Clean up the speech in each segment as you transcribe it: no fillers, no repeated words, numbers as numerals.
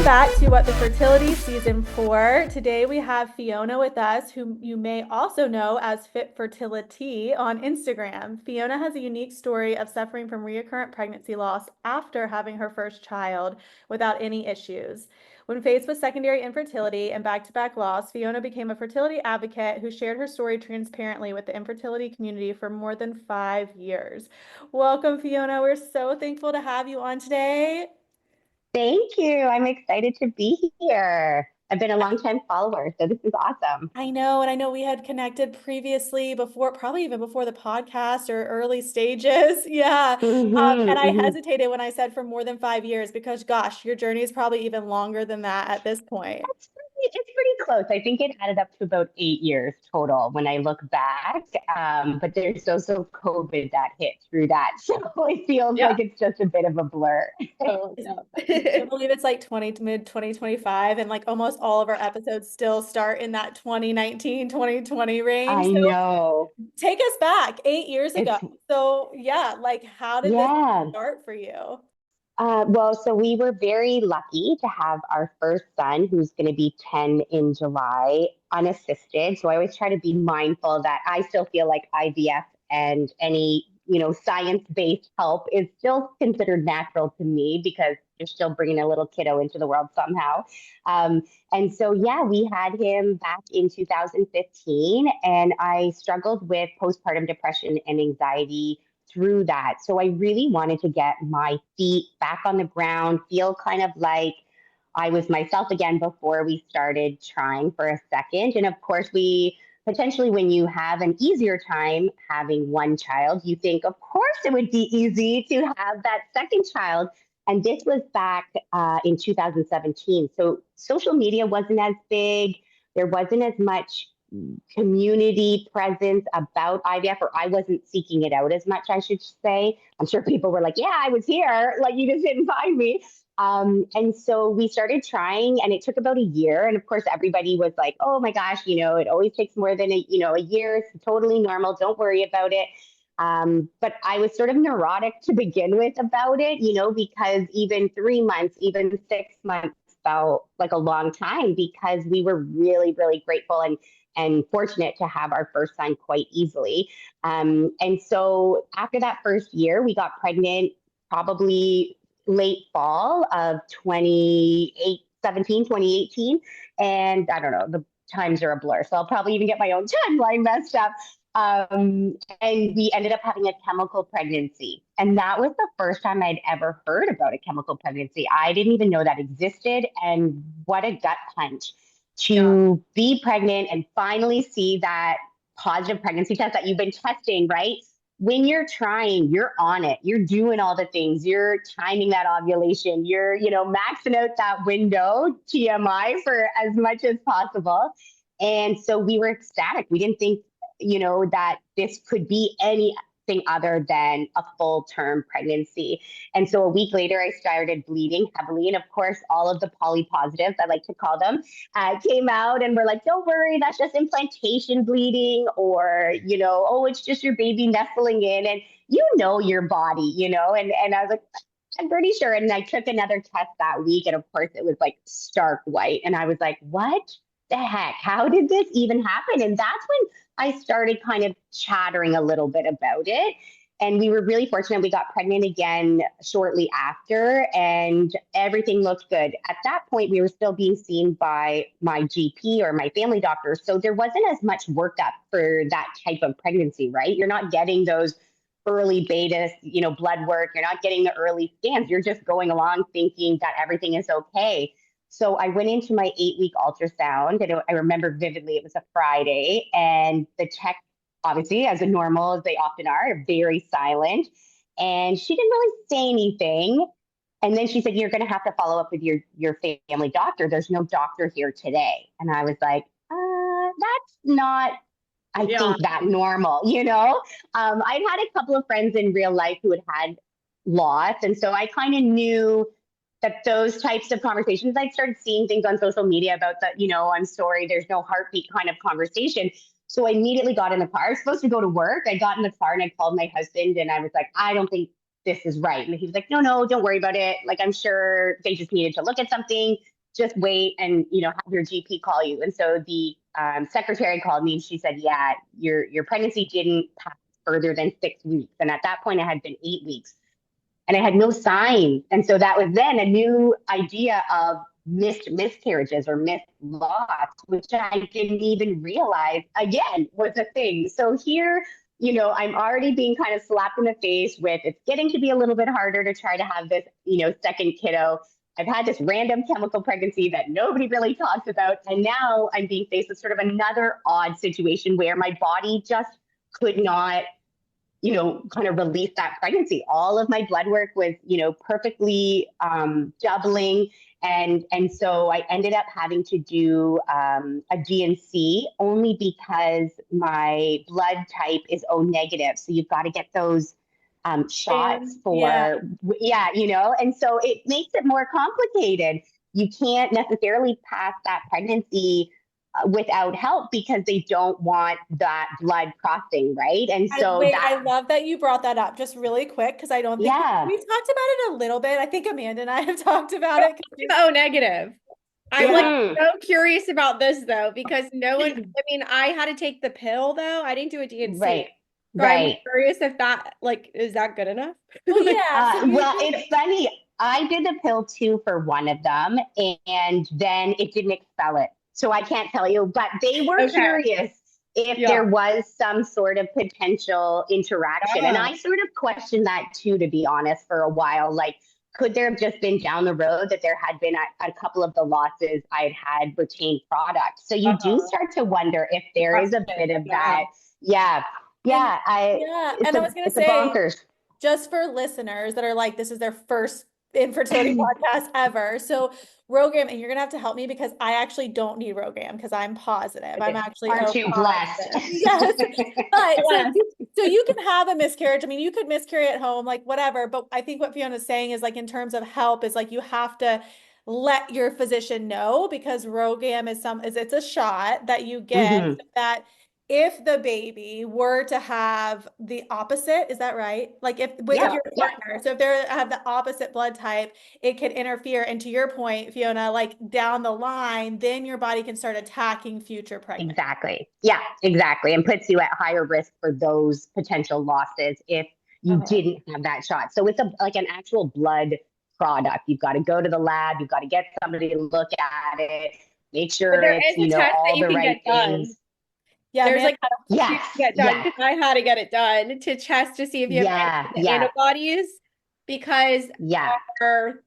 back to What the Fertility Season 4. Today we have Fiona with us, whom you may also know as Fit Fertility on Instagram. Fiona has a unique story of suffering from recurrent pregnancy loss after having her first child without any issues. When faced with secondary infertility and back-to-back loss, Fiona became a fertility advocate who shared her story transparently with the infertility community for more than 5 years. Welcome, Fiona. We're so thankful to have you on today. Thank you. I'm excited to be here. I've been a long time follower, so this is awesome. I know, and I know we had connected previously before, probably even before the podcast or early stages. Yeah. And I Hmm. hesitated when I said for more than 5 years because, gosh, your journey is probably even longer than that at this point. It's pretty close. I think it added up to about 8 years total when I look back. But there's also COVID that hit through that. So it feels Yeah. like it's just a bit of a blur. So, no. I believe it's like 20 to mid 2025, and like almost all of our episodes still start in that 2019, 2020 range. I So know. take us back 8 years ago. It's, So yeah, like how did this yeah. start for you? Well, so we were very lucky to have our first son, who's going to be 10 in July, unassisted. So I always try to be mindful that I still feel like IVF and any, science-based help is still considered natural to me because you're still bringing a little kiddo into the world somehow. Um, and so, yeah, we had him back in 2015, and I struggled with postpartum depression and anxiety through that. So I really wanted to get my feet back on the ground, feel kind of like I was myself again before we started trying for a second. And of course, we potentially, when you have an easier time having one child, you think, of course, it would be easy to have that second child. And this was back in 2017. So social media wasn't as big. There wasn't as much community presence about IVF, or I wasn't seeking it out as much, I should say. I'm sure people were like, yeah, I was here. Like, you just didn't find me. And so we started trying, and it took about a year. And of course, everybody was like, oh my gosh, it always takes more than a year. It's totally normal. Don't worry about it. But I was sort of neurotic to begin with about it, because even 3 months, even 6 months felt like a long time because we were really, really grateful and fortunate to have our first son quite easily. And so after that first year, we got pregnant probably late fall of 2018. And I don't know, the times are a blur. So I'll probably even get my own timeline messed up. And we ended up having a chemical pregnancy. And that was the first time I'd ever heard about a chemical pregnancy. I didn't even know that existed. And what a gut punch Yeah. to be pregnant and finally see that positive pregnancy test that you've been testing, right? When you're trying, you're on it. You're doing all the things. You're timing that ovulation. You're, maxing out that window, TMI, for as much as possible. And so we were ecstatic. We didn't think, that this could be anything other than a full term pregnancy. And so a week later, I started bleeding heavily. And of course, all of the poly positives, I like to call them, came out and were like, don't worry, that's just implantation bleeding, or, oh, it's just your baby nestling in. And your body, and I was like, I'm pretty sure. And I took another test that week. And of course, it was like stark white. And I was like, what the heck? How did this even happen? And that's when I started kind of chattering a little bit about it. And we were really fortunate. We got pregnant again shortly after, and everything looked good. At that point, we were still being seen by my GP or my family doctor. So there wasn't as much workup for that type of pregnancy, right? You're not getting those early beta, blood work. You're not getting the early scans. You're just going along thinking that everything is okay. So I went into my 8-week ultrasound, and I remember vividly it was a Friday, and the tech, obviously, as normal as they often are very silent. And she didn't really say anything. And then she said, "You're going to have to follow up with your family doctor. There's no doctor here today." And I was like, that's not, I Yeah. think, that normal, I'd had a couple of friends in real life who had loss. And so I kind of knew that those types of conversations, I'd started seeing things on social media about that, I'm sorry, there's no heartbeat kind of conversation. So I immediately got in the car. I was supposed to go to work. I got in the car and I called my husband and I was like, I don't think this is right. And he was like, no, don't worry about it. Like, I'm sure they just needed to look at something. just wait and, have your GP call you. And so the secretary called me and she said, yeah, your pregnancy didn't pass further than 6 weeks. And at that point, it had been 8 weeks and I had no signs. And so that was then a new idea of missed miscarriages or missed loss, which I didn't even realize again was a thing. So here, I'm already being kind of slapped in the face with it's getting to be a little bit harder to try to have this, second kiddo. I've had this random chemical pregnancy that nobody really talks about. And now I'm being faced with sort of another odd situation where my body just could not kind of release that pregnancy. All of my blood work was, perfectly doubling. And so I ended up having to do a DNC only because my blood type is O negative. So you've got to get those shots for, and so it makes it more complicated. You can't necessarily pass that pregnancy without help because they don't want that blood crossing, right? And so I love that you brought that up just really quick because I don't think we've talked about it a little bit. I think Amanda and I have talked about it. O negative. I'm like so curious about this though, because no one, I mean, I had to take the pill though. I didn't do a DNC. Right. So I'm curious if that, is that good enough? Well, yeah. Well, it's funny. I did the pill too for one of them and then it didn't expel it. So I can't tell you, but they were curious if there was some sort of potential interaction. And I sort of questioned that too, to be honest, for a while. Like, could there have just been down the road that there had been a couple of the losses I'd had retained product? So you do start to wonder if there is a bit of that. Yeah. And I was going to say, bonkers. Just for listeners that are like, this is their first infertility podcast ever. So Rogaine, and you're gonna have to help me because I actually don't need Rogaine because I'm positive. I'm actually aren't you blessed? Yes. But so you can have a miscarriage. I mean, you could miscarry at home, like whatever. But I think what Fiona's saying is like in terms of help is like you have to let your physician know because Rogaine is it's a shot that you get so that if the baby were to have the opposite, is that right? Like if with your partner, so if they have the opposite blood type, it could interfere. And to your point, Fiona, like down the line, then your body can start attacking future pregnancy. Exactly. Yeah, exactly. And puts you at higher risk for those potential losses if you didn't have that shot. So it's like an actual blood product. You've got to go to the lab. You've got to get somebody to look at it, make sure it's, all the right things. Yeah, there's I had to get it done to test to see if you have antibodies because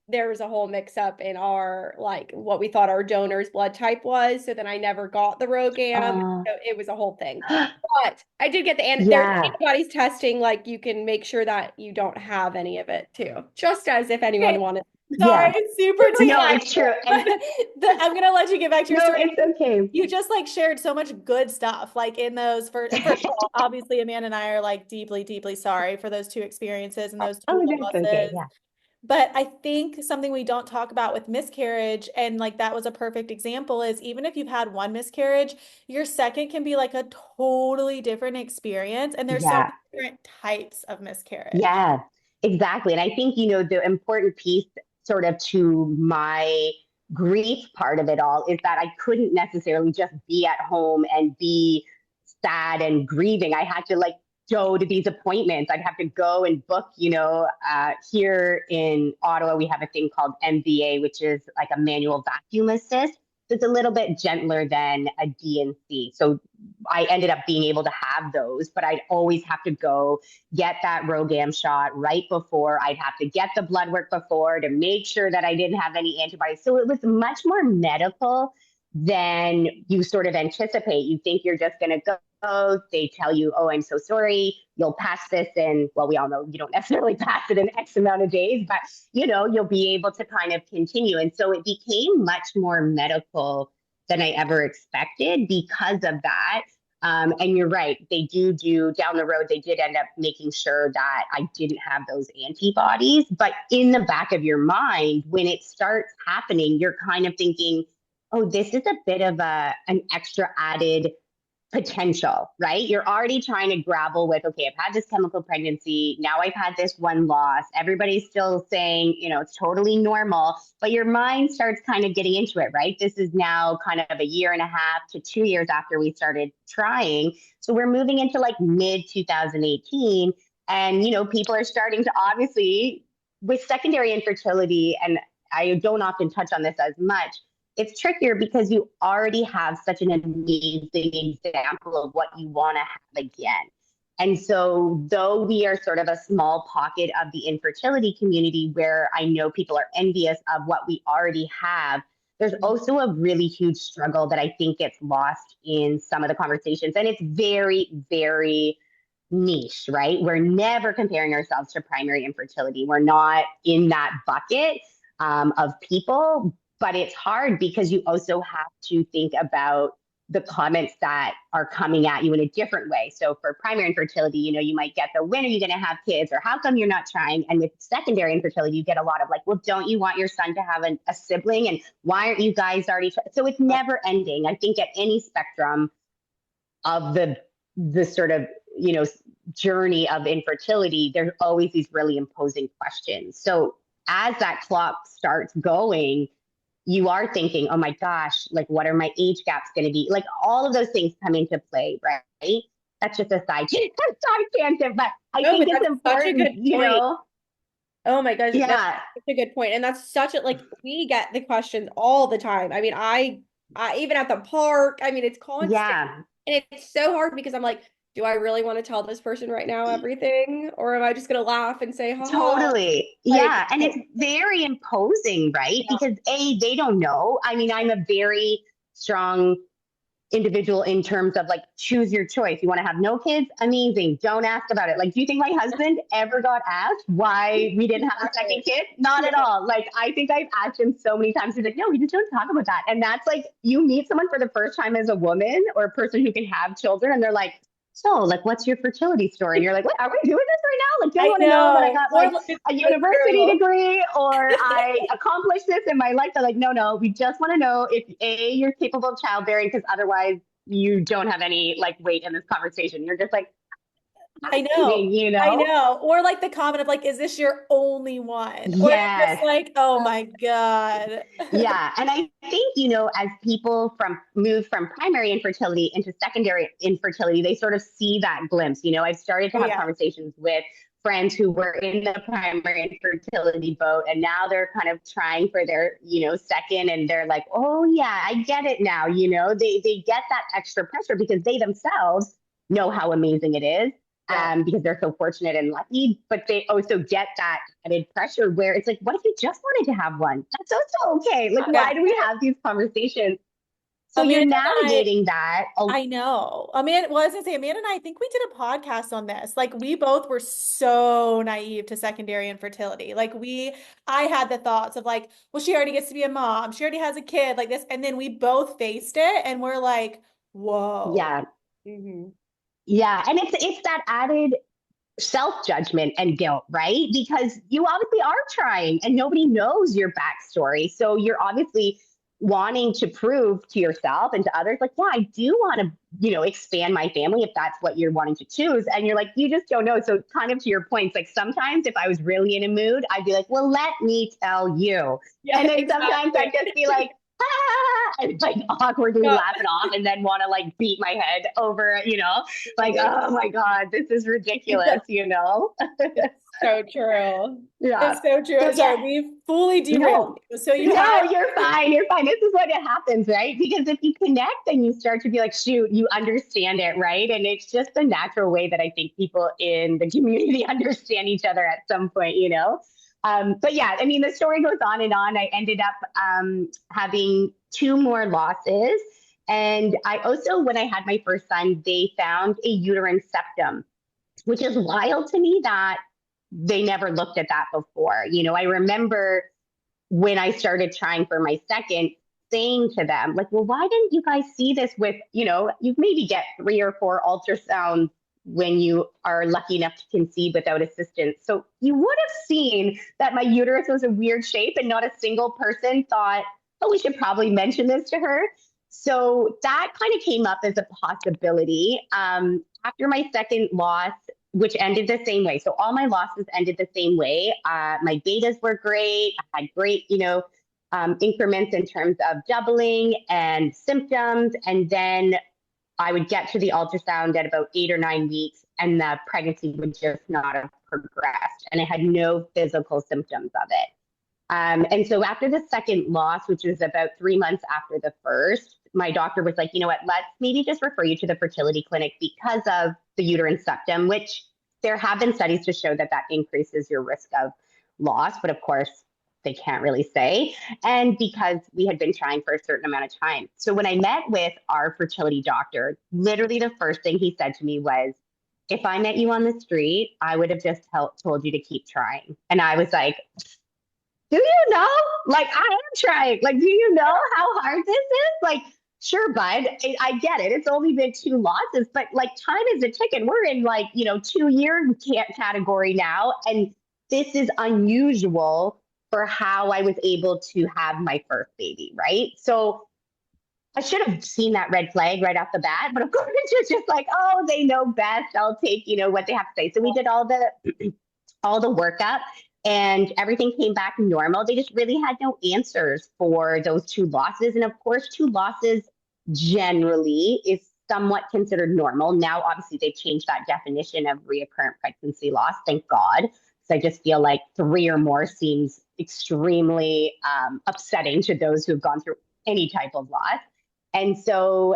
there was a whole mix up in our what we thought our donor's blood type was. So then I never got the Rogaine. So it was a whole thing. But I did get the antibodies testing. Like you can make sure that you don't have any of it too, just as if anyone wanted. Sorry, it's super No, it's true. I'm gonna let you get back to your story. It's okay. You just shared so much good stuff, in those first of all, obviously Amanda and I are deeply, deeply sorry for those two experiences and those two losses. Okay, yeah. But I think something we don't talk about with miscarriage, and that was a perfect example, is even if you've had one miscarriage, your second can be a totally different experience. And there's so many different types of miscarriage. Yeah, exactly. And I think, the important piece sort of to my grief part of it all is that I couldn't necessarily just be at home and be sad and grieving. I had to go to these appointments. I'd have to go and book, here in Ottawa, we have a thing called MVA, which is like a manual vacuum assist. So it's a little bit gentler than a DNC. So I ended up being able to have those, but I'd always have to go get that Rogaine shot right before. I'd have to get the blood work before to make sure that I didn't have any antibodies. So it was much more medical than you sort of anticipate. You think you're just going to go. They tell you, oh, I'm so sorry. You'll pass this in, well, we all know you don't necessarily pass it in X amount of days, but you'll be able to kind of continue. And so it became much more medical than I ever expected because of that. And you're right. They do down the road, they did end up making sure that I didn't have those antibodies. But in the back of your mind, when it starts happening, you're kind of thinking, oh, this is a bit of an extra added potential, right? You're already trying to grapple with, okay, I've had this chemical pregnancy. Now I've had this one loss. Everybody's still saying, it's totally normal, but your mind starts kind of getting into it, right? This is now kind of a year and a half to 2 years after we started trying. So we're moving into like mid 2018. And, people are starting to obviously, with secondary infertility, and I don't often touch on this as much, it's trickier because you already have such an amazing example of what you want to have again. And so, though we are sort of a small pocket of the infertility community where I know people are envious of what we already have, there's also a really huge struggle that I think gets lost in some of the conversations. And it's very, very niche, right? We're never comparing ourselves to primary infertility. We're not in that bucket of people. But it's hard because you also have to think about the comments that are coming at you in a different way. So for primary infertility, you might get the, when are you going to have kids, or how come you're not trying? And with secondary infertility, you get a lot of like, well, don't you want your son to have a sibling? And why aren't you guys already? So it's never ending. I think at any spectrum of the sort of, journey of infertility, there's always these really imposing questions. So as that clock starts going, you are thinking, oh my gosh, like what are my age gaps going to be? Like all of those things come into play, right? That's just a side tangent, but I think it's important, Oh my gosh, yeah. That's such a good point. And that's such a, like, we get the questions all the time. I mean, I even at the park, I mean, it's constant. Yeah. And it's so hard because I'm like, do I really want to tell this person right now everything? Or am I just going to laugh and say, ha? Totally. Yeah. And it's very imposing, right? Yeah. Because they don't know. I mean, I'm a very strong individual in terms of like, choose your choice. You want to have no kids? Amazing. Don't ask about it. Like, do you think my husband ever got asked why we didn't have a second kid? Not at all. Like, I think I've asked him so many times. He's like, no, we just don't talk about that. And that's like, you meet someone for the first time as a woman or a person who can have children, and they're like, so, like, what's your fertility story? And you're like, what, are we doing this right now? Like, do you want to know that I got like a university degree or I accomplished this in my life? They're like, no, we just want to know if A, you're capable of childbearing, because otherwise you don't have any like weight in this conversation. You're just like, I know. Or like the comment of like, is this your only one? Or just like, oh my God. Yeah. And I think, as people move from primary infertility into secondary infertility, they sort of see that glimpse. I've started to have conversations with friends who were in the primary infertility boat, and now they're kind of trying for their, second, and they're like, oh yeah, I get it now. They get that extra pressure because they themselves know how amazing it is. Because they're so fortunate and lucky, but they also get that added pressure where it's like, what if you just wanted to have one? That's also okay. Like, why do we have these conversations? So you're navigating that. I know. Amanda, well, I was gonna say, Amanda and I think we did a podcast on this. Like, we both were so naive to secondary infertility. Like, I had the thoughts of like, well, she already gets to be a mom. She already has a kid like this. And then we both faced it and we're like, whoa. Yeah. Mm-hmm. Yeah. And it's that added self-judgment and guilt, right? Because you obviously are trying and nobody knows your backstory. So you're obviously wanting to prove to yourself and to others, like, yeah, I do want to, expand my family if that's what you're wanting to choose. And you're like, you just don't know. So kind of to your points, like sometimes if I was really in a mood, I'd be like, well, let me tell you. Yeah, and then sometimes I'd just be like, and like awkwardly laugh it off and then want to like beat my head over, like, oh my God, this is ridiculous, So true. Yeah. It's so true. I'm sorry, we fully derailed. So you're fine. You're fine. This is what happens, right? Because if you connect, then you start to be like, shoot, you understand it, right? And it's just the natural way that I think people in the community understand each other at some point, But yeah, I mean, the story goes on and on. I ended up having 2 more losses. And I also, when I had my first son, they found a uterine septum, which is wild to me that they never looked at that before. I remember when I started trying for my second, saying to them, like, well, why didn't you guys see this with, you maybe get 3 or 4 ultrasounds when you are lucky enough to conceive without assistance. So you would have seen that my uterus was a weird shape and not a single person thought, oh, we should probably mention this to her. So that kind of came up as a possibility. After my second loss, which ended the same way. So all my losses ended the same way. My betas were great. I had great, increments in terms of doubling and symptoms. And then I would get to the ultrasound at about 8 or 9 weeks, and the pregnancy would just not have progressed. And I had no physical symptoms of it. And so after the second loss, which was about 3 months after the first, my doctor was like, you know what, let's maybe just refer you to the fertility clinic because of the uterine septum, which there have been studies to show that that increases your risk of loss. But of course, they can't really say. And because we had been trying for a certain amount of time. So when I met with our fertility doctor, literally the first thing he said to me was, if I met you on the street, I would have just told you to keep trying. And I was like, do you know? Like, I am trying. Like, do you know how hard this is? Like, sure, bud, I get it. It's only been 2 losses, but like time is a ticking. We're in like, 2-year category now. And this is unusual for how I was able to have my first baby, right? So I should have seen that red flag right off the bat, but of course it's just like, oh, they know best. I'll take, what they have to say. So we did all the workup, and everything came back normal. They just really had no answers for those 2 losses. And of course, 2 losses generally is somewhat considered normal. Now, obviously, they've changed that definition of recurrent pregnancy loss, thank God. So I just feel like 3 or more seems extremely upsetting to those who have gone through any type of loss. And so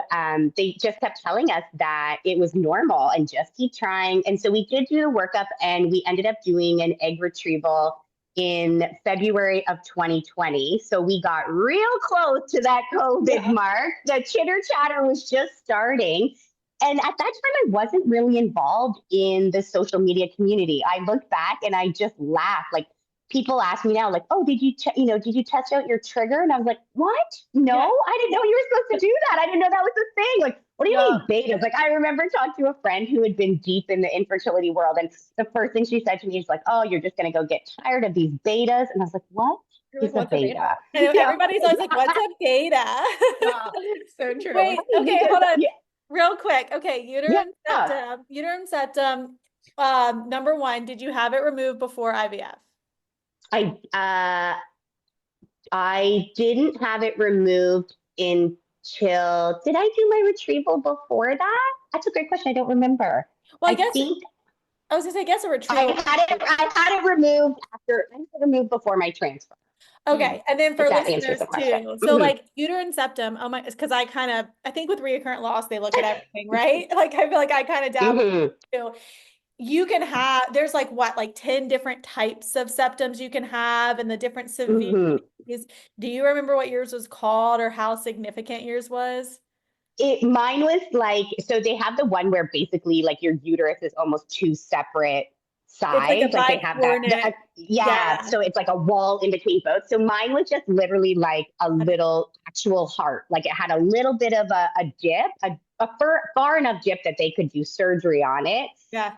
they just kept telling us that it was normal and just keep trying. And so we did do the workup, and we ended up doing an egg retrieval in February of 2020. So we got real close to that COVID mark. The chitter chatter was just starting. And at that time, I wasn't really involved in the social media community. I look back and I just laugh. Like, people ask me now, like, oh, did you test out your trigger? And I was like, what? No, I didn't know you were supposed to do that. I didn't know that was a thing. Like, what do you mean betas? Like, I remember talking to a friend who had been deep in the infertility world. And the first thing she said to me is like, oh, you're just going to go get tired of these betas. And I was like, what? It's like, a beta. I know, everybody's always like, what's a beta? So true. Wait, okay, hold on. Real quick. Okay, uterine septum. Number 1, did you have it removed before IVF? I didn't have it removed until, did I do my retrieval before that? That's a great question. I don't remember. Well, I was gonna say, I guess a retrieval. I had it removed before my transfer. Okay, and then for listeners too, so like uterine septum, oh my, because I think with recurrent loss, they look at everything, right? Like, I feel like I kind of dabble too. You can have, there's like 10 different types of septums you can have, and the different severities. Do you remember what yours was called or how significant yours was? Mine was like, so they have the one where basically like your uterus is almost 2 separate sides. Like they have that. So it's like a wall in between both. So mine was just literally like a little actual heart. Like it had a little bit of a dip, a far enough dip that they could do surgery on it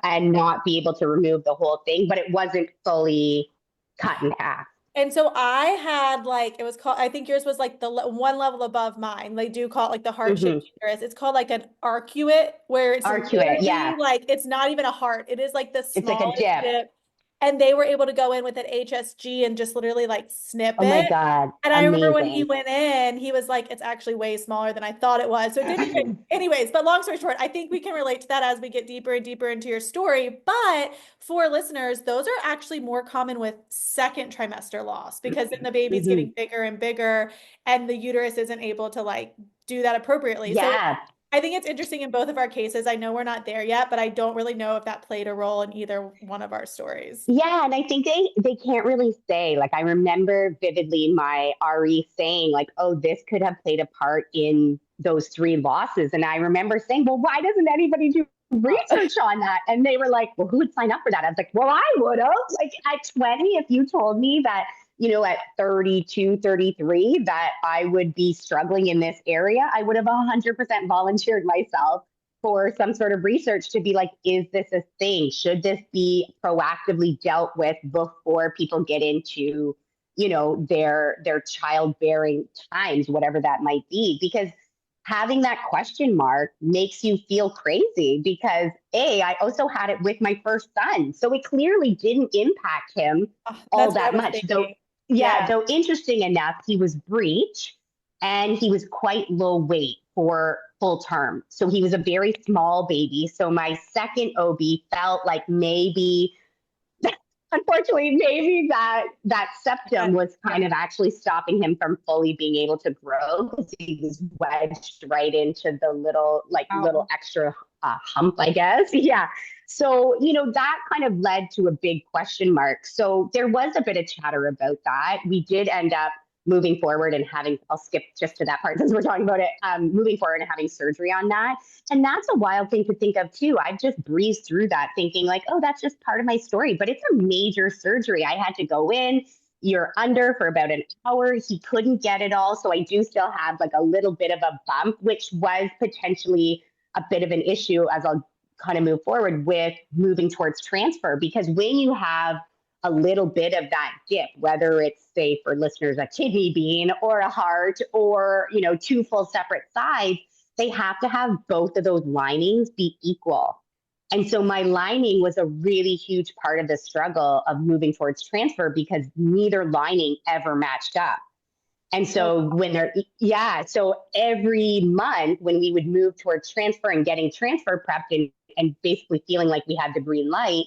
and not be able to remove the whole thing, but it wasn't fully cut in half. And so I had it was called, I think yours was like the one level above mine. They do call it like the heart-shaped uterus. It's called like an arcuate, where it's like it's not even a heart. It is like the smallest dip. And they were able to go in with an HSG and just literally like snip it. Oh my God. And I remember when he went in, he was like, it's actually way smaller than I thought it was. So it didn't even, anyways, but long story short, I think we can relate to that as we get deeper and deeper into your story. But for listeners, those are actually more common with second trimester loss, because then the baby's getting bigger and bigger and the uterus isn't able to like do that appropriately. Yeah. So I think it's interesting in both of our cases. I know we're not there yet, but I don't really know if that played a role in either one of our stories. Yeah. And I think they can't really say. Like, I remember vividly my RE saying like, oh, this could have played a part in those 3 losses. And I remember saying, well, why doesn't anybody do research on that? And they were like, well, who would sign up for that? I was like, well, I would have. Like at 20, if you told me that, at 32, 33, that I would be struggling in this area, I would have 100% volunteered myself for some sort of research to be like, is this a thing? Should this be proactively dealt with before people get into, their childbearing times, whatever that might be? Because having that question mark makes you feel crazy because I also had it with my first son. So it clearly didn't impact him all that much. Though, though interesting enough, he was breech and he was quite low weight for full term. So he was a very small baby. So my second OB felt like maybe unfortunately, maybe that septum was kind of actually stopping him from fully being able to grow because he was wedged right into the little extra hump, I guess. Yeah. So, that kind of led to a big question mark. So there was a bit of chatter about that. We did end up moving forward and I'll skip just to that part since we're talking about it, moving forward and having surgery on that. And that's a wild thing to think of too. I've just breezed through that thinking like, oh, that's just part of my story, but it's a major surgery. I had to go in, you're under for about an hour. He couldn't get it all. So I do still have like a little bit of a bump, which was potentially a bit of an issue as I'll kind of move forward with moving towards transfer, because when you have a little bit of that dip, whether it's, say, for listeners, a kidney bean or a heart or, two full separate sides, they have to have both of those linings be equal. And so my lining was a really huge part of the struggle of moving towards transfer because neither lining ever matched up. And so so every month when we would move towards transfer and getting transfer prepped and basically feeling like we had the green light,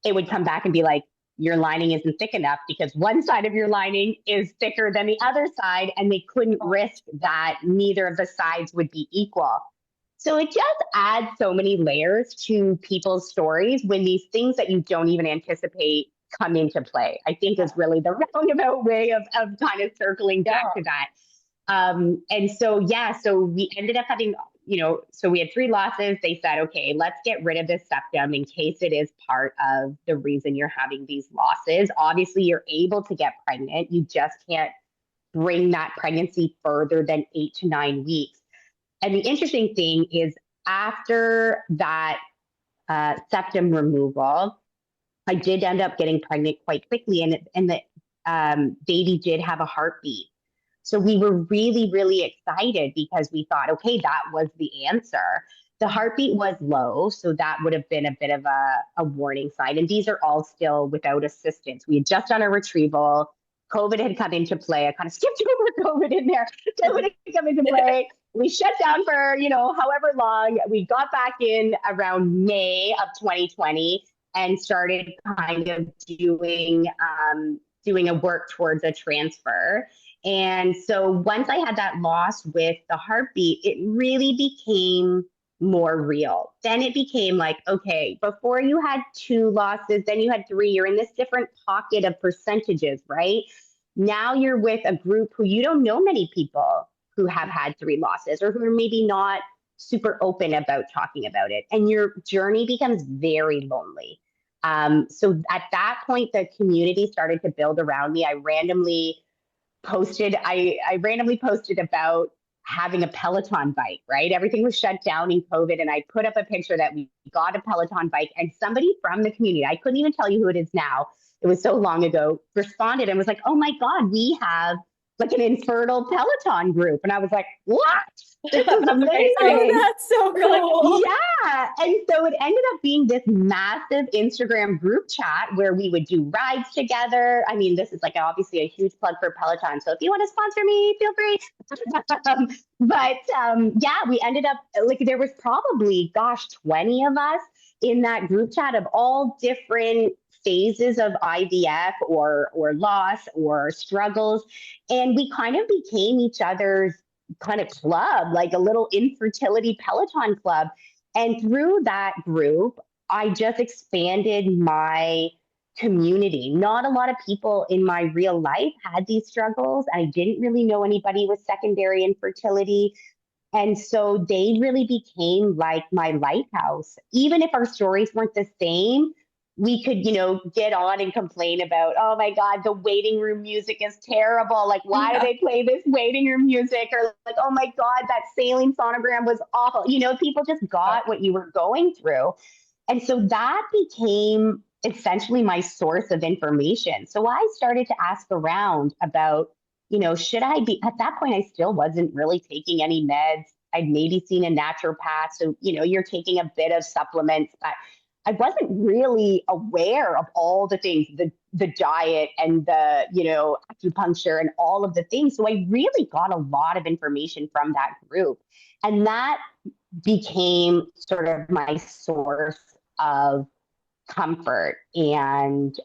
it would come back and be like, your lining isn't thick enough because one side of your lining is thicker than the other side, and they couldn't risk that neither of the sides would be equal. So it just adds so many layers to people's stories when these things that you don't even anticipate come into play, I think is really the roundabout way of kind of circling back to that. And so, so we ended up having, so we had 3 losses. They said, okay, let's get rid of this septum in case it is part of the reason you're having these losses. Obviously, you're able to get pregnant. You just can't bring that pregnancy further than 8 to 9 weeks. And the interesting thing is after that septum removal, I did end up getting pregnant quite quickly, and the baby did have a heartbeat. So we were really, really excited because we thought, okay, that was the answer. The heartbeat was low, so that would have been a bit of a warning sign. And these are all still without assistance. We had just done a retrieval. COVID had come into play. I kind of skipped over COVID in there. COVID had come into play. We shut down for, however long. We got back in around May of 2020 and started kind of doing a work towards a transfer. And so once I had that loss with the heartbeat, it really became more real. Then it became like, okay, before you had 2 losses, then you had 3, you're in this different pocket of percentages, right? Now you're with a group who you don't know many people who have had 3 losses or who are maybe not super open about talking about it. And your journey becomes very lonely. So at that point, the community started to build around me. I randomly posted about having a Peloton bike, right? Everything was shut down in COVID. And I put up a picture that we got a Peloton bike, and somebody from the community, I couldn't even tell you who it is now, it was so long ago, responded and was like, oh my God, we have like an infertile Peloton group. And I was like, what? This is amazing. Oh, that's so cool. Yeah. And so it ended up being this massive Instagram group chat where we would do rides together. I mean, this is like obviously a huge plug for Peloton. So if you want to sponsor me, feel free. We ended up like, there was probably, 20 of us in that group chat of all different phases of IVF or loss or struggles. And we kind of became each other's kind of club, like a little infertility Peloton club. And through that group, I just expanded my community. Not a lot of people in my real life had these struggles. I didn't really know anybody with secondary infertility. And so they really became like my lighthouse. Even if our stories weren't the same, we could, get on and complain about, oh my God, the waiting room music is terrible. Like, why do they play this waiting room music? Or like, oh my God, that saline sonogram was awful. People just got what you were going through. And so that became essentially my source of information. So I started to ask around about, should I be, at that point, I still wasn't really taking any meds. I'd maybe seen a naturopath. So, you're taking a bit of supplements, but I wasn't really aware of all the things, the diet and the, acupuncture and all of the things. So I really got a lot of information from that group. And that became sort of my source of comfort and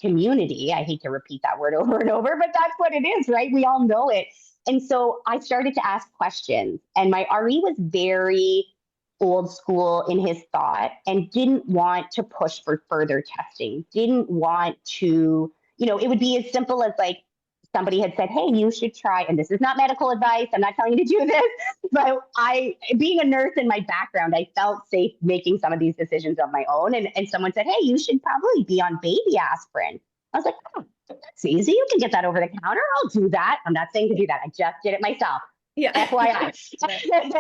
community. I hate to repeat that word over and over, but that's what it is, right? We all know it. And so I started to ask questions, and my RE was very old school in his thought and didn't want to push for further testing, didn't want to, it would be as simple as like somebody had said, hey, you should try, and this is not medical advice, I'm not telling you to do this, but being a nurse in my background, I felt safe making some of these decisions on my own. And someone said, hey, you should probably be on baby aspirin. I was like, oh, that's easy. You can get that over the counter. I'll do that. I'm not saying to do that. I just did it myself. Yeah. FYI.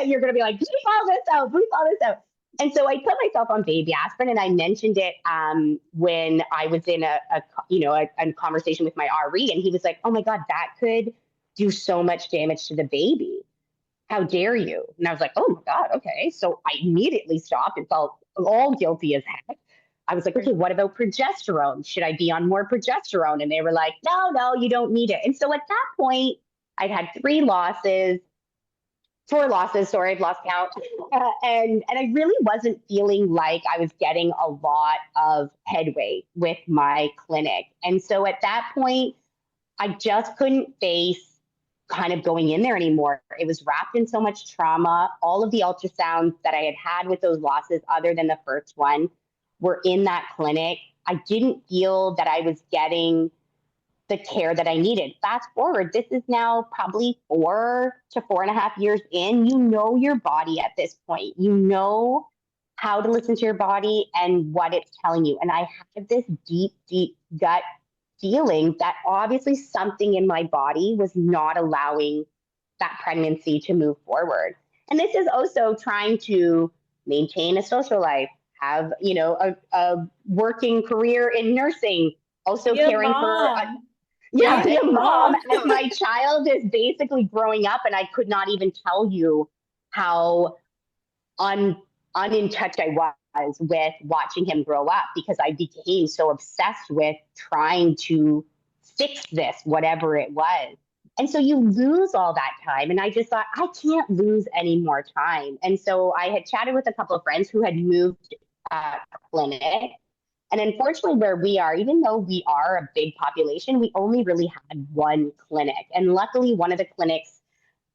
You're going to be like, bleep all this out, bleep all this out. And so I put myself on baby aspirin, and I mentioned it when I was in a conversation with my RE, and he was like, oh my God, that could do so much damage to the baby. How dare you? And I was like, oh my God, okay. So I immediately stopped and felt all guilty as heck. I was like, okay, what about progesterone? Should I be on more progesterone? And they were like, no, you don't need it. And so at that point, I'd had 4 losses, sorry, I've lost count. And I really wasn't feeling like I was getting a lot of headway with my clinic. And so at that point, I just couldn't face kind of going in there anymore. It was wrapped in so much trauma. All of the ultrasounds that I had with those losses, other than the first one, were in that clinic. I didn't feel that I was getting the care that I needed. Fast forward, this is now probably 4 to 4.5 years in. You know your body at this point. You know how to listen to your body and what it's telling you. And I have this deep, deep gut feeling that obviously something in my body was not allowing that pregnancy to move forward. And this is also trying to maintain a social life, have, a working career in nursing, also caring for be a mom as my child is basically growing up, and I could not even tell you how in touch I was with watching him grow up, because I became so obsessed with trying to fix this, whatever it was. And so you lose all that time. And I just thought, I can't lose any more time. And so I had chatted with a couple of friends who had moved clinic. And unfortunately, where we are, even though we are a big population, we only really had one clinic. And luckily, one of the clinics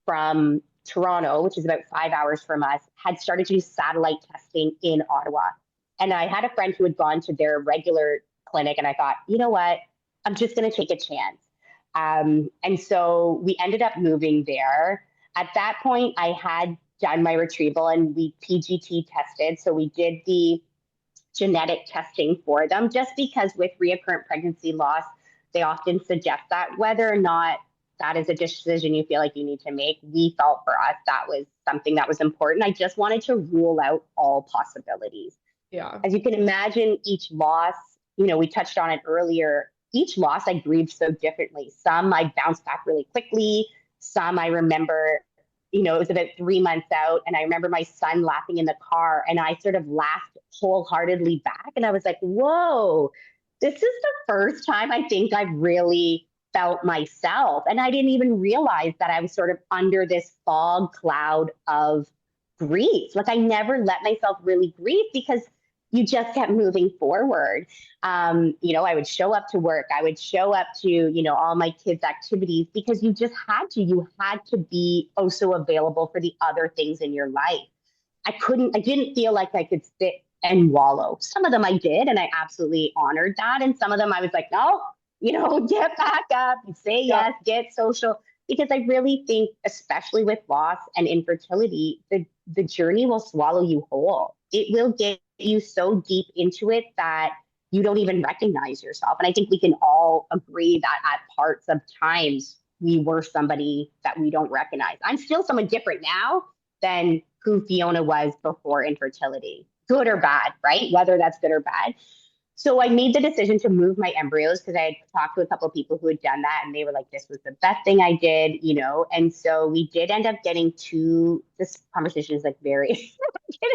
from Toronto, which is about 5 hours from us, had started to do satellite testing in Ottawa. And I had a friend who had gone to their regular clinic, and I thought, you know what, I'm just going to take a chance. And so we ended up moving there. At that point, I had done my retrieval, and we PGT tested. So we did the genetic testing for them, just because with recurrent pregnancy loss, they often suggest that. Whether or not that is a decision you feel like you need to make, we felt for us that was something that was important. I just wanted to rule out all possibilities. Yeah. As you can imagine, each loss, we touched on it earlier, each loss I grieved so differently. Some I bounced back really quickly. Some I remember, it was about 3 months out, and I remember my son laughing in the car, and I sort of laughed wholeheartedly back. And I was like, whoa, this is the first time I think I've really felt myself. And I didn't even realize that I was sort of under this fog cloud of grief. Like I never let myself really grieve, because you just kept moving forward. I would show up to work. I would show up to, all my kids' activities, because you just had to. You had to be so available for the other things in your life. I didn't feel like I could sit and wallow. Some of them I did, and I absolutely honored that. And some of them I was like, no, get back up, say yes, get social. Because I really think, especially with loss and infertility, the journey will swallow you whole. It will get you so deep into it that you don't even recognize yourself. And I think we can all agree that at parts of times we were somebody that we don't recognize. I'm still someone different now than who Fiona was before infertility, good or bad, right? Whether that's good or bad. So I made the decision to move my embryos because I had talked to a couple of people who had done that, and they were like, this was the best thing I did, you know? And so we did end up getting two, this conversation is like very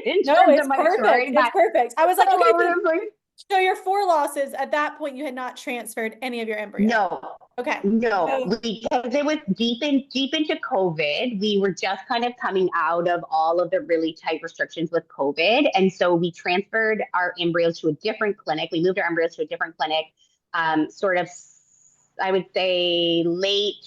in No, terms of it's my story, perfect. It's but perfect. I was like, all okay, over the place. so your 4 losses, at that point, you had not transferred any of your embryos. No, Okay. no, because it was deep into COVID. We were just kind of coming out of all of the really tight restrictions with COVID. And so we transferred our embryos to a different clinic. We moved our embryos to a different clinic, sort of, I would say, late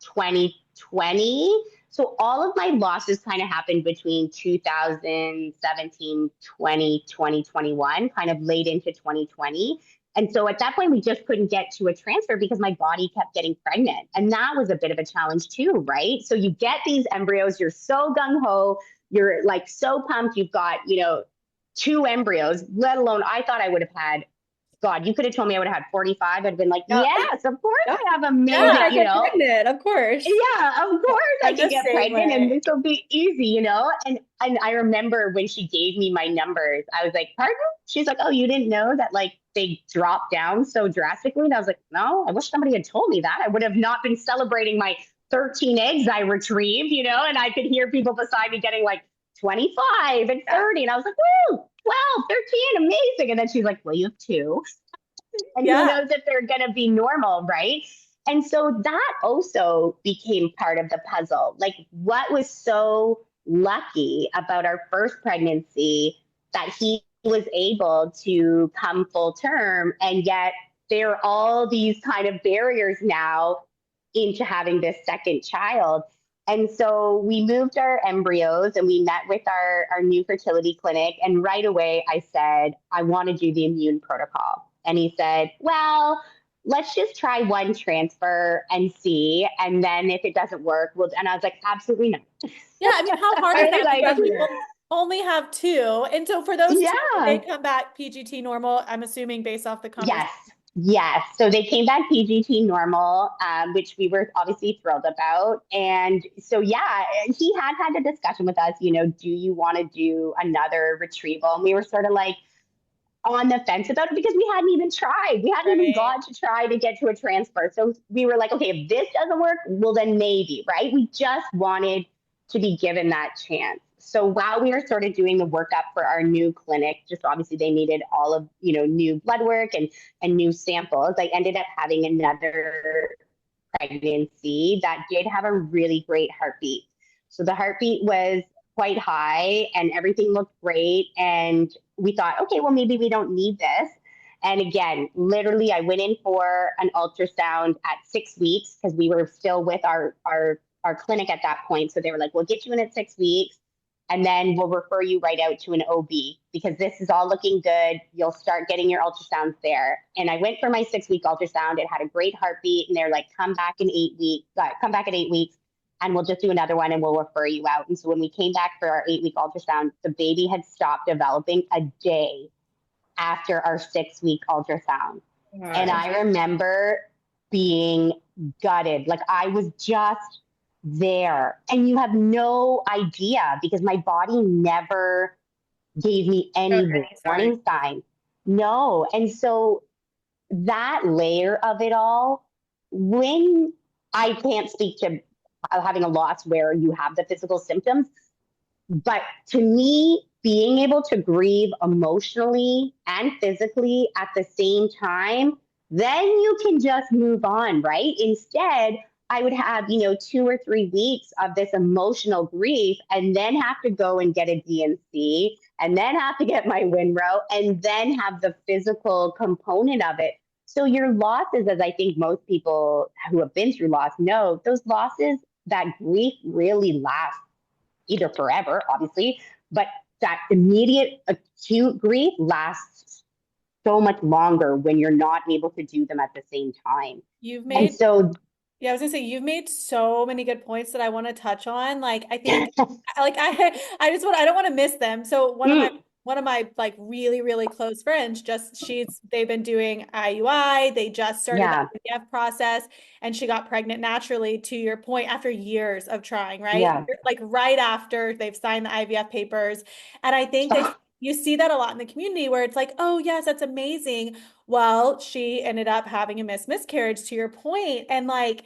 2020. So all of my losses kind of happened between 2017, 20, 2021, kind of late into 2020. And so at that point, we just couldn't get to a transfer because my body kept getting pregnant. And that was a bit of a challenge too, right? So you get these embryos, you're so gung ho, you're like so pumped, you've got, you know, 2 embryos, let alone I thought I would have had, God, you could have told me I would have had 45. I'd have been like, yes, of course I have a million, yeah, you know. Pregnant, of course. Yeah, of course I can get pregnant way. and this will be easy, you know? And I remember when she gave me my numbers, I was like, pardon? She's like, oh, you didn't know that like they dropped down so drastically? And I was like, no, I wish somebody had told me that. I would have not been celebrating my 13 eggs I retrieved, you know? And I could hear people beside me getting like 25 and 30. And I was like, woo, 12, 13, amazing. And then she's like, well, you have 2. And who knows if they're going to be normal, right? And so that also became part of the puzzle. Like, what was so lucky about our first pregnancy that he was able to come full term, and yet there are all these kind of barriers now into having this second child. And so we moved our embryos and we met with our new fertility clinic. And right away, I said, I want to do the immune protocol. And he said, well, let's just try one transfer and see. And then if it doesn't work, and I was like, absolutely not. Yeah, I mean, how hard is that? Like, because we only have 2. And so for those 2, they come back PGT normal, I'm assuming, based off the conversation. Yes. So they came back PGT normal, which we were obviously thrilled about. And so, yeah, he had a discussion with us, you know, do you want to do another retrieval? And we were sort of like on the fence about it because we hadn't even tried. We hadn't even got to try to get to a transfer. So we were like, okay, if this doesn't work, well, then maybe, right? We just wanted to be given that chance. So while we were sort of doing the workup for our new clinic, just obviously they needed all of, you know, new blood work and new samples, I ended up having another pregnancy that did have a really great heartbeat. So the heartbeat was quite high and everything looked great. And we thought, okay, well, maybe we don't need this. And again, literally, I went in for an ultrasound at 6 weeks because we were still with our clinic at that point. So they were like, we'll get you in at 6 weeks and then we'll refer you right out to an OB because this is all looking good. You'll start getting your ultrasounds there. And I went for my 6-week ultrasound. It had a great heartbeat and they're like, come back at 8 weeks and we'll just do another one and we'll refer you out. And so when we came back for our 8-week ultrasound, the baby had stopped developing a day after our 6-week ultrasound. Wow. And I remember being gutted. Like I was just there. And you have no idea because my body never gave me any warning sign. No. And so that layer of it all, when I can't speak to having a loss where you have the physical symptoms, but to me, being able to grieve emotionally and physically at the same time, then you can just move on, right? Instead, I would have, 2 or 3 weeks of this emotional grief and then have to go and get a DNC and then have to get my Winrow and then have the physical component of it. So your losses, as I think most people who have been through loss know, those losses, that grief really lasts either forever, obviously, but that immediate acute grief lasts so much longer when you're not able to do them at the same time. Yeah, I was gonna say you've made so many good points that I want to touch on. Like I think like I don't want to miss them. So one of my like really, really close friends, they've been doing IUI, they just started the IVF process and she got pregnant naturally, to your point, after years of trying, right? Like right after they've signed the IVF papers. And I think they you see that a lot in the community where it's like, oh, yes, that's amazing. Well, she ended up having a miscarriage, to your point. And like,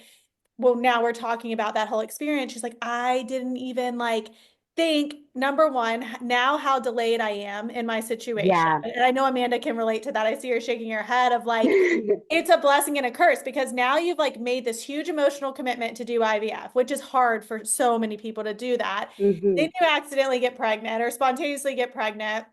well, now we're talking about that whole experience. She's like, I didn't even like think, number one, now how delayed I am in my situation. Yeah. And I know Amanda can relate to that. I see her shaking her head of like, it's a blessing and a curse because now you've like made this huge emotional commitment to do IVF, which is hard for so many people to do that. Then you accidentally get pregnant or spontaneously get pregnant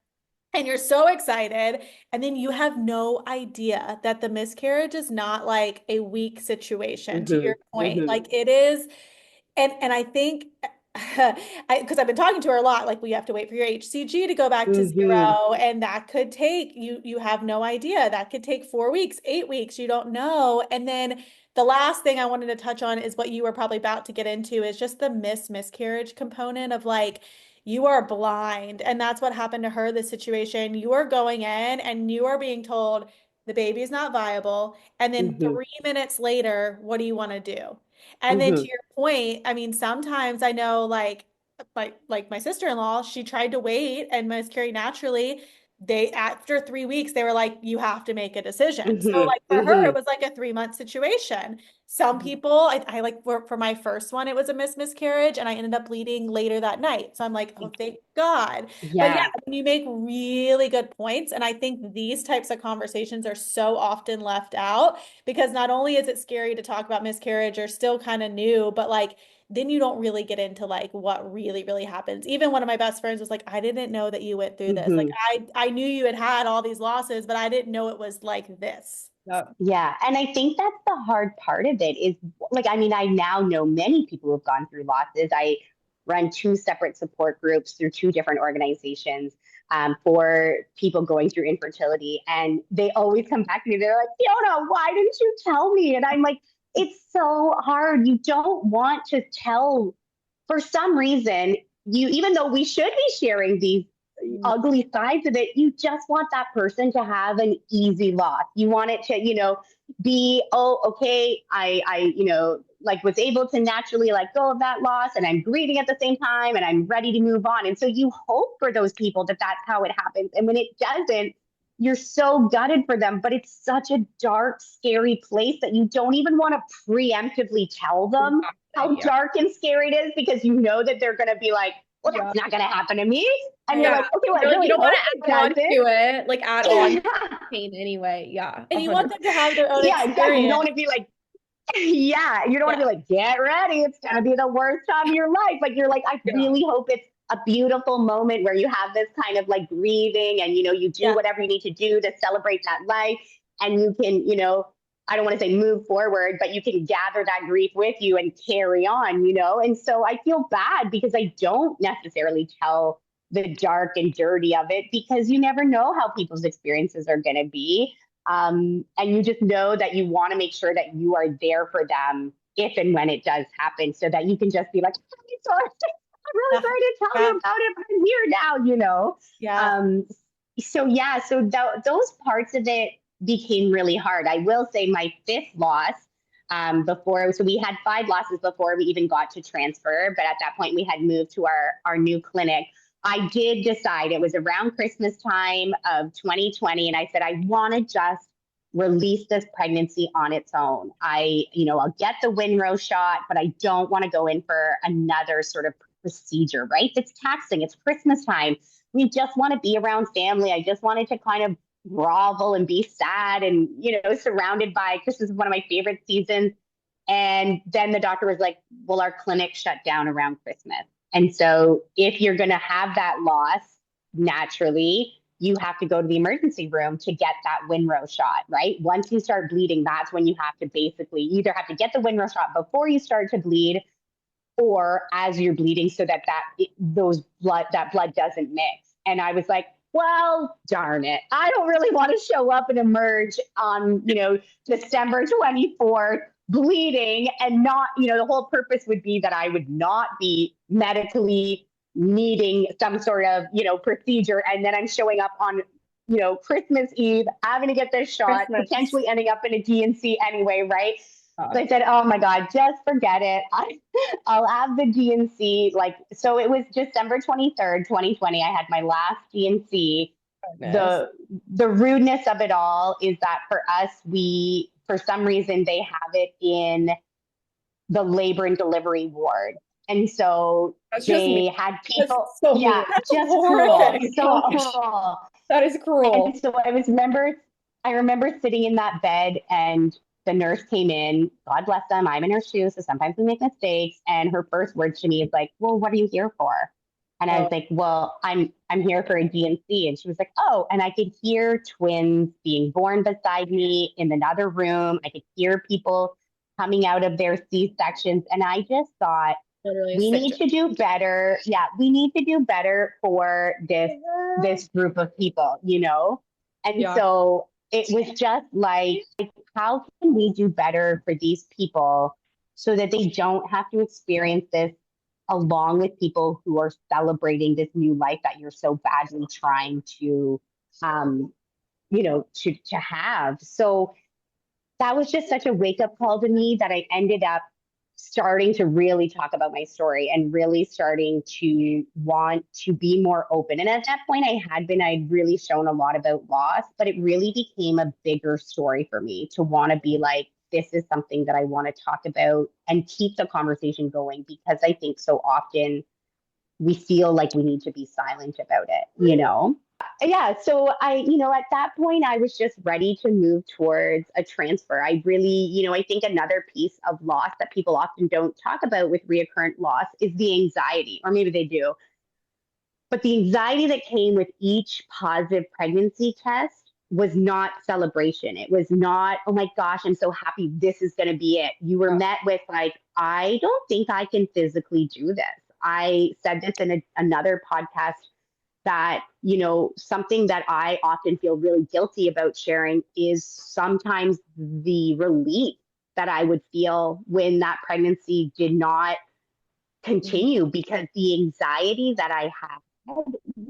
and you're so excited. And then you have no idea that the miscarriage is not like a weak situation, to your point. Like it is. And I think because I've been talking to her a lot, like we have to wait for your HCG to go back to 0, and that could take you have no idea. That could take 4 weeks, 8 weeks, you don't know. And then the last thing I wanted to touch on is what you were probably about to get into is just the miscarriage component of like you are blind. And that's what happened to her, this situation. You are going in and you are being told the baby is not viable. And then 3 minutes later, what do you want to do? And then to your point, I mean, sometimes I know like my sister-in-law, she tried to wait and miscarry naturally. They after 3 weeks, they were like, you have to make a decision. So like for her, it was like a 3-month situation. Some people, I like for my first one, it was a miscarriage and I ended up bleeding later that night. So I'm like, oh, thank God. But yeah, Yeah. you make really good points. And I think these types of conversations are so often left out because not only is it scary to talk about miscarriage or still kind of new, but like then you don't really get into like what really really happens. Even one of my best friends was like, I didn't know that you went through this. Like I knew you had all these losses, but I didn't know it was like this. So. Yeah. And I think that's the hard part of it is like, I mean, I now know many people who have gone through losses. I run 2 separate support groups through 2 different organizations for people going through infertility. And they always come back to me. They're like, Fiona, why didn't you tell me? And I'm like, it's so hard. You don't want to tell for some reason, even though we should be sharing these ugly sides of it, you just want that person to have an easy loss. You want it to, be, oh, okay, I, like was able to naturally let go of that loss and I'm grieving at the same time and I'm ready to move on. And so you hope for those people that that's how it happens. And when it doesn't, you're so gutted for them, but it's such a dark, scary place that you don't even want to preemptively tell them how dark and scary it is because you know that they're going to be like, well, that's not going to happen to me. And you're like, okay, well, I really you don't want to add on to it, like add on pain anyway. Yeah. And you want them to have their own experience. Exactly. You don't want to be like, you don't want to be like, get ready. It's going to be the worst time of your life. Like, you're like, I really hope it's a beautiful moment where you have this kind of like grieving and, you do whatever you need to do to celebrate that life. And you can, I don't want to say move forward, but you can gather that grief with you and carry on, And so I feel bad because I don't necessarily tell the dark and dirty of it because you never know how people's experiences are going to be. And you just know that you want to make sure that you are there for them if and when it does happen so that you can just be like, I'm sorry. I'm really sorry to tell you about it, but I'm here now, Yeah. So those parts of it became really hard. I will say my 5th loss so we had 5 losses before we even got to transfer, but at that point we had moved to our new clinic. I did decide, it was around Christmas time of 2020, and I said, I want to just release this pregnancy on its own. I'll get the Winrow shot, but I don't want to go in for another sort of procedure, right? It's taxing. It's Christmas time. We just want to be around family. I just wanted to kind of grovel and be sad and, surrounded by Christmas is one of my favorite seasons. And then the doctor was like, well, our clinic shut down around Christmas. And so if you're going to have that loss, naturally, you have to go to the emergency room to get that Winrow shot, right? Once you start bleeding, that's when you have to basically either have to get the Winrow shot before you start to bleed or as you're bleeding so that blood doesn't mix. And I was like, well, darn it. I don't really want to show up and emerge on, December 24th bleeding and not, the whole purpose would be that I would not be medically needing some sort of, procedure. And then I'm showing up on, Christmas Eve, having to get this shot, potentially ending up in a DNC anyway, right? So I said, oh my God, just forget it. I'll have the DNC. Like, so it was December 23rd, 2020. I had my last DNC. The rudeness of it all is that for us, for some reason, they have it in the labor and delivery ward. And so they had people, just cruel, so cruel. That is cruel. And so I remember sitting in that bed and the nurse came in. God bless them. I'm in her shoes, so sometimes we make mistakes. And her first words to me is like, "Well, what are you here for?" And I was like, "Well, I'm here for a DNC." And she was like, "Oh," and I could hear twins being born beside me in another room. I could hear people coming out of their C-sections, and I just thought, we need to do better. Yeah, we need to do better for this group of people, you know? And so it was just like, how can we do better for these people so that they don't have to experience this along with people who are celebrating this new life that you're so badly trying to, to have. So that was just such a wake up call to me that I ended up starting to really talk about my story and really starting to want to be more open. And at that point, I'd really shown a lot about loss, but it really became a bigger story for me to want to be like, this is something that I want to talk about and keep the conversation going, because I think so often we feel like we need to be silent about it, you know? Yeah, so at that point, I was just ready to move towards a transfer. I really, I think another piece of loss that people often don't talk about with reoccurrent loss is the anxiety, or maybe they do. But the anxiety that came with each positive pregnancy test was not celebration. It was not, oh my gosh, I'm so happy, this is going to be it. You were met with like, I don't think I can physically do this. I said this in another podcast that, something that I often feel really guilty about sharing is sometimes the relief that I would feel when that pregnancy did not continue, because the anxiety that I had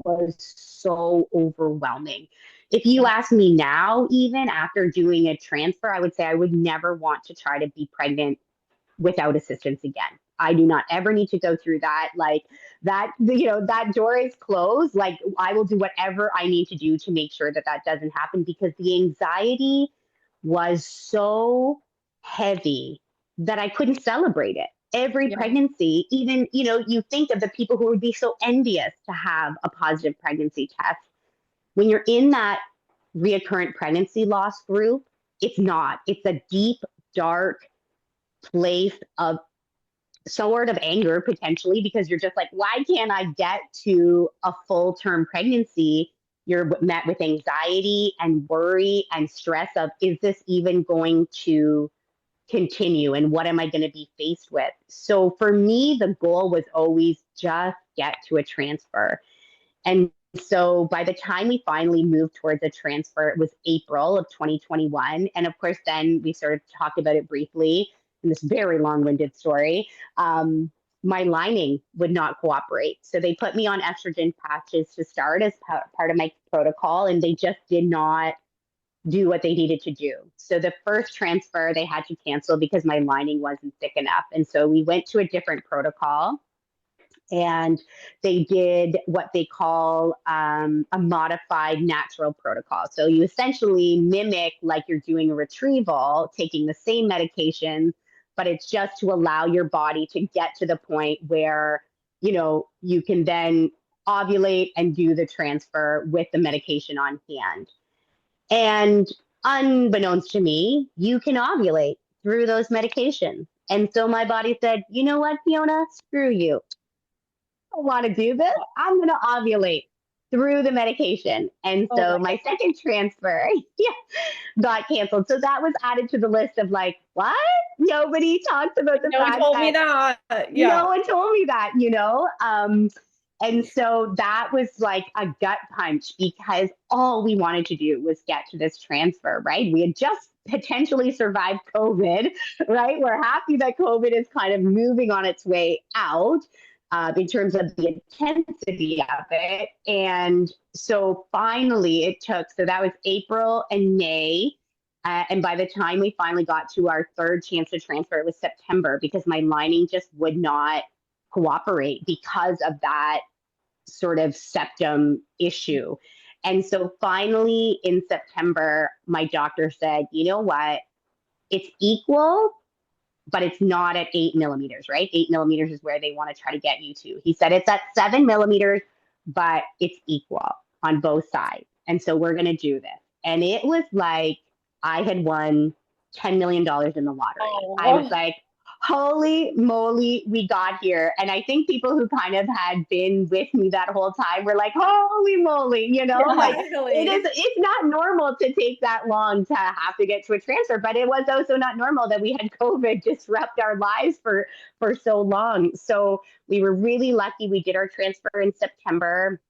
was so overwhelming. If you ask me now, even after doing a transfer, I would say I would never want to try to be pregnant without assistance again. I do not ever need to go through that. Like that, that door is closed. Like I will do whatever I need to do to make sure that that doesn't happen, because the anxiety was so heavy that I couldn't celebrate it. Every pregnancy, even, you think of the people who would be so envious to have a positive pregnancy test. When you're in that reoccurrent pregnancy loss group, it's not. It's a deep, dark place of sort of anger potentially, because you're just like, why can't I get to a full-term pregnancy? You're met with anxiety and worry and stress of, is this even going to continue, and what am I going to be faced with? So for me, the goal was always just get to a transfer. And so by the time we finally moved towards a transfer, it was April of 2021. And of course, then we sort of talked about it briefly in this very long-winded story. My lining would not cooperate. So they put me on estrogen patches to start as part of my protocol, and they just did not do what they needed to do. So the first transfer they had to cancel because my lining wasn't thick enough. And so we went to a different protocol, and they did what they call a modified natural protocol. So you essentially mimic like you're doing a retrieval, taking the same medication, but it's just to allow your body to get to the point where, you can then ovulate and do the transfer with the medication on hand. And unbeknownst to me, you can ovulate through those medications. And so my body said, you know what, Fiona, screw you. I don't want to do this. I'm going to ovulate through the medication. And so my second transfer got canceled. So that was added to the list of like, what? Nobody talks about the fact that. No one told me that. No one told me that, And so that was like a gut punch, because all we wanted to do was get to this transfer, right? We had just potentially survived COVID, right? We're happy that COVID is kind of moving on its way out in terms of the intensity of it. And so finally so that was April and May. And by the time we finally got to our third chance to transfer, it was September, because my lining just would not cooperate because of that sort of septum issue. And so finally in September, my doctor said, you know what? It's equal, but it's not at 8 millimeters, right? 8 millimeters is where they want to try to get you to. He said it's at 7 millimeters, but it's equal on both sides. And so we're going to do this. And it was like I had won $10 million in the lottery. Oh. I was like, holy moly, we got here. And I think people who kind of had been with me that whole time were like, holy moly, you know, like it's not normal to take that long to have to get to a transfer, but it was also not normal that we had COVID disrupt our lives for so long. So we were really lucky. We did our transfer in September.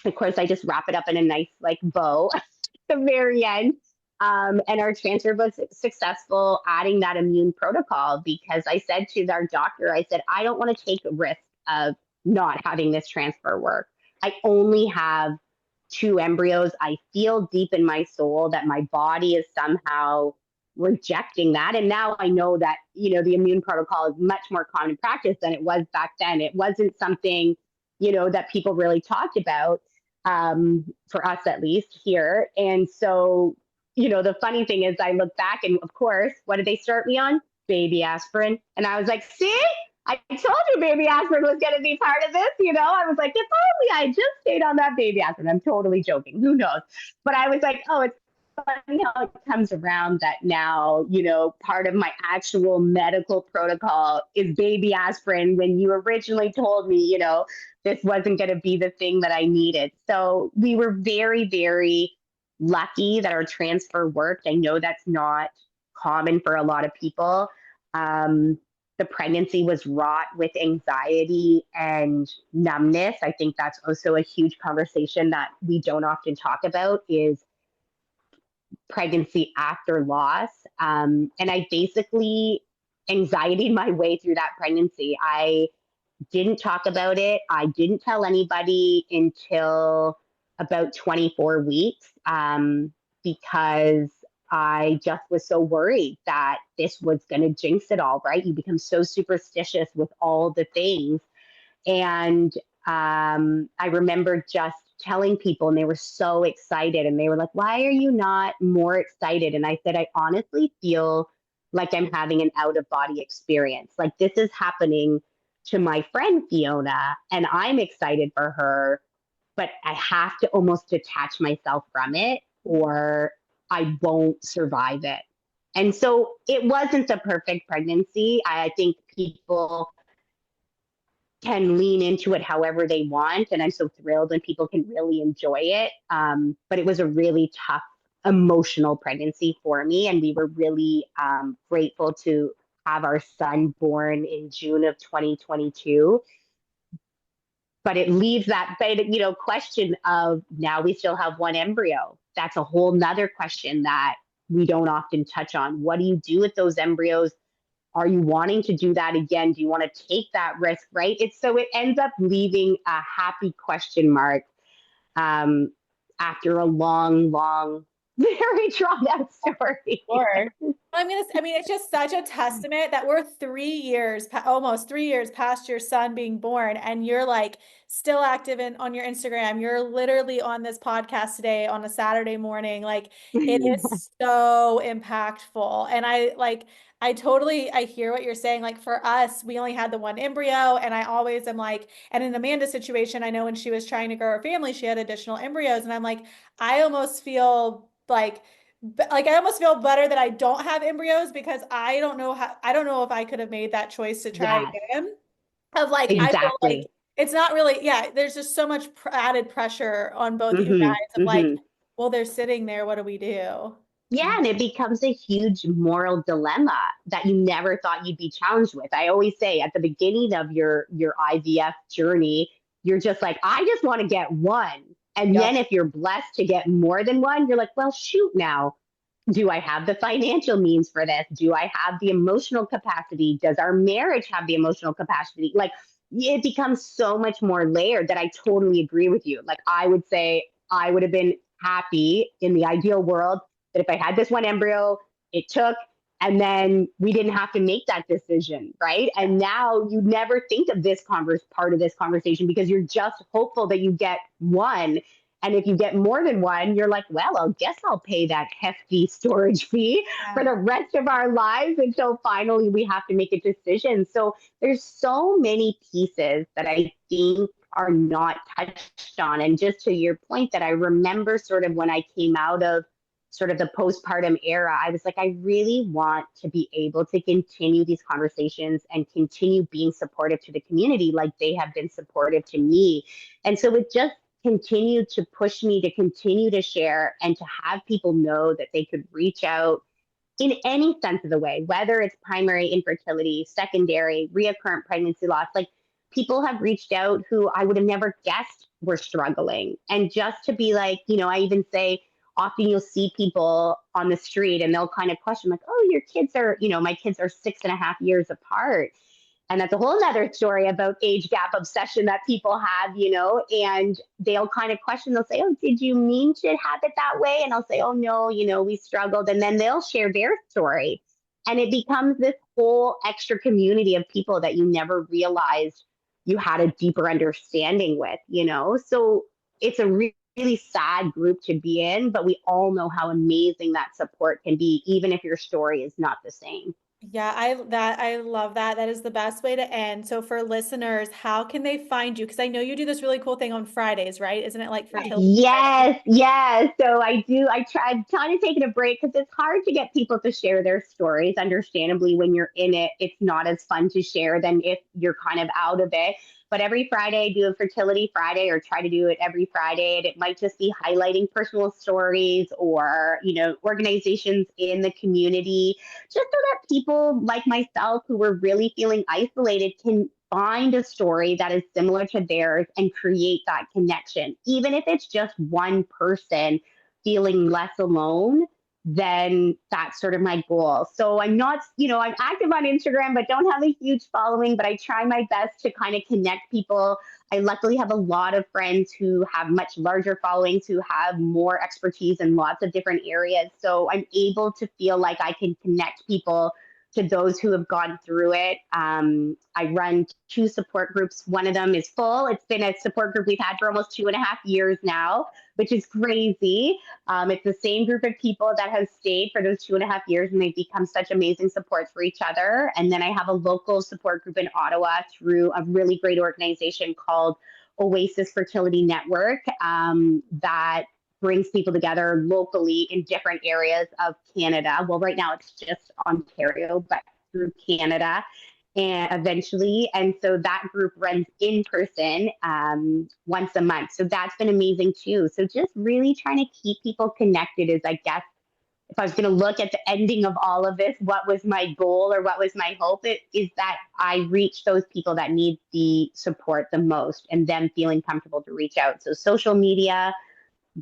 Of course, I just wrap it up in a nice like bow at the very end. And our transfer was successful, adding that immune protocol, because I said to our doctor, I said, I don't want to take a risk of not having this transfer work. I only have 2 embryos. I feel deep in my soul that my body is somehow rejecting that. And now I know that, you know, the immune protocol is much more common practice than it was back then. It wasn't something, you know, that people really talked about, for us at least here. And so, you know, the funny thing is I look back and of course, what did they start me on? Baby aspirin. And I was like, see, I told you baby aspirin was going to be part of this. You know, I was like, if only I just stayed on that baby aspirin. I'm totally joking. Who knows? But I was like, oh, it's funny how it comes around that now, you know, part of my actual medical protocol is baby aspirin, when you originally told me, you know, this wasn't going to be the thing that I needed. So we were very, very lucky that our transfer worked. I know that's not common for a lot of people. The pregnancy was wrought with anxiety and numbness. I think that's also a huge conversation that we don't often talk about, is pregnancy after loss. And I basically anxietied my way through that pregnancy. I didn't talk about it. I didn't tell anybody until about 24 weeks, because I just was so worried that this was going to jinx it all, right? You become so superstitious with all the things. And I remember just telling people, and they were so excited, and they were like, why are you not more excited? And I said, I honestly feel like I'm having an out of body experience. Like this is happening to my friend Fiona, and I'm excited for her, but I have to almost detach myself from it or I won't survive it. And so it wasn't a perfect pregnancy. I think people can lean into it however they want. And I'm so thrilled when people can really enjoy it. But it was a really tough emotional pregnancy for me. And we were really grateful to have our son born in June of 2022. But it leaves that, you know, question of now we still have 1 embryo. That's a whole nother question that we don't often touch on. What do you do with those embryos? Are you wanting to do that again? Do you want to take that risk, right? So it ends up leaving a happy question mark after a long, very drawn out story. Sure. I mean, it's just such a testament that we're 3 years, almost 3 years past your son being born, and you're like still active on your Instagram. You're literally on this podcast today on a Saturday morning. Like it is so impactful. And I hear what you're saying. Like for us, we only had the 1 embryo, and I always am like, and in Amanda's situation, I know when she was trying to grow her family, she had additional embryos, and I'm like, I almost feel like I almost feel better that I don't have embryos, because I don't know if I could have made that choice to try again. Of like, exactly. I feel like it's not really, there's just so much added pressure on both you guys of like, well, they're sitting there, what do we do? Yeah, and it becomes a huge moral dilemma that you never thought you'd be challenged with. I always say at the beginning of your IVF journey, you're just like, I just want to get 1. And then if you're blessed to get more than 1, you're like, well, shoot now. Do I have the financial means for this? Do I have the emotional capacity? Does our marriage have the emotional capacity? Like it becomes so much more layered that I totally agree with you. Like I would say I would have been happy in the ideal world that if I had this one embryo, it took, and then we didn't have to make that decision, right? And now you never think of this part of this conversation because you're just hopeful that you get one. And if you get more than one, you're like, well, I guess I'll pay that hefty storage fee for the rest of our lives until finally we have to make a decision. So there's so many pieces that I think are not touched on. And just to your point, that I remember sort of when I came out of sort of the postpartum era, I was like, I really want to be able to continue these conversations and continue being supportive to the community like they have been supportive to me. And so it just continued to push me to continue to share and to have people know that they could reach out in any sense of the way, whether it's primary infertility, secondary, reoccurrent pregnancy loss. Like, people have reached out who I would have never guessed were struggling. And just to be like, I even say, often you'll see people on the street and they'll kind of question, like, oh, your kids are, my kids are 6.5 years apart. And that's a whole nother story about age gap obsession that people have, and they'll kind of question, they'll say, oh, did you mean to have it that way? And I'll say, oh, no, we struggled. And then they'll share their story. And it becomes this whole extra community of people that you never realized you had a deeper understanding with, So it's a really sad group to be in, but we all know how amazing that support can be, even if your story is not the same. Yeah, I love that. That is the best way to end. So for listeners, how can they find you? Because I know you do this really cool thing on Fridays, right? Isn't it like fertility? Yes. So I do. I'm kind of taking a break because it's hard to get people to share their stories. Understandably, when you're in it, it's not as fun to share than if you're kind of out of it. But every Friday, I do a Fertility Friday, or try to do it every Friday. And it might just be highlighting personal stories or, organizations in the community, just so that people like myself who were really feeling isolated can find a story that is similar to theirs and create that connection. Even if it's just one person feeling less alone, then that's sort of my goal. So I'm not, I'm active on Instagram, but don't have a huge following, but I try my best to kind of connect people. I luckily have a lot of friends who have much larger followings, who have more expertise in lots of different areas. So I'm able to feel like I can connect people to those who have gone through it. I run 2 support groups. One of them is full. It's been a support group we've had for almost 2.5 years now, which is crazy. It's the same group of people that have stayed for those 2.5 years, and they've become such amazing supports for each other. And then I have a local support group in Ottawa through a really great organization called Oasis Fertility Network that brings people together locally in different areas of Canada. Well, right now it's just Ontario, but through Canada and eventually. And so that group runs in person once a month. So that's been amazing too. So just really trying to keep people connected is, I guess, if I was going to look at the ending of all of this, what was my goal or what was my hope? It is that I reach those people that need the support the most, and them feeling comfortable to reach out. So social media,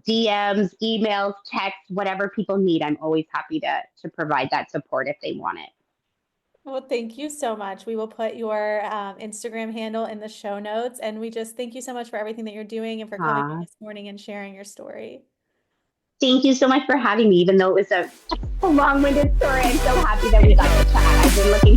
DMs, emails, texts, whatever people need, I'm always happy to provide that support if they want it. Well, thank you so much. We will put your Instagram handle in the show notes. And we just thank you so much for everything that you're doing and for coming this morning and sharing your story. Thank you so much for having me, even though it was a long-winded story. I'm so happy that we got to chat. I've been looking